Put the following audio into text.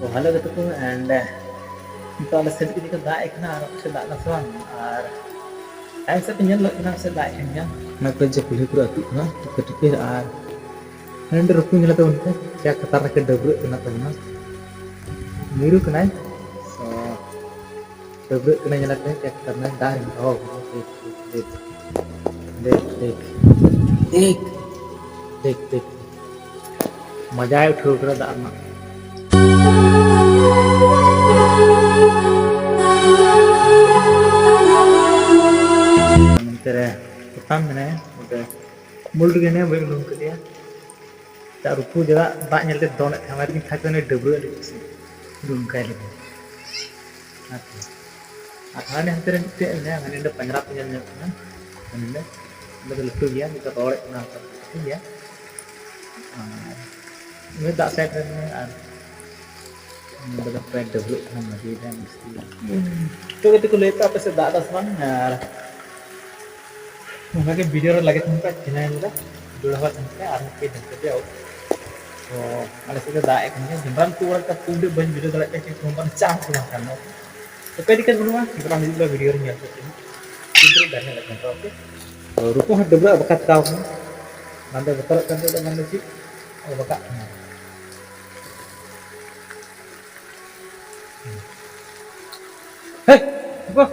Hello gitu and kita ala sedikit kita daik na arok sa daak aswan ar ay sa pinyan lo ina sa daik kanya na kerja pilih pura tu na ketikir ar and rupu ngila tu unte kya katar ke dobro kena tu na miru kena so dobro kena nyala ke kya katar na dah oh dek dek dek dek dek dek मजा आया उठो कर दाक ना तेरे उत्तम ने उधर मुल्क के ने वही लूँ के लिए तार ऊपर जगह बात nyelते दोनों हमारे की खाते ने डबल लूँ का लिए आता ने हम तेरे ते ने हमारे इंडा पंजाब पे जन्म ना हमने मतलब लुटू गया तो और ना तो गया ini tak saya kena berapa double kan lagi dan itu ketika lihat apa sih data seman mungkin video lagi tempat channel itu dulu apa tempat ada ke tempat dia so ada sih dah eknya jembran tu orang tak pun ban video dah eknya cuma cang cuma kan so kali kan dulu kita ambil dulu video ni ya itu dah nak tempat oke rupa double bakat kau nanti betul kan tu dengan sih bakat Hei, apa?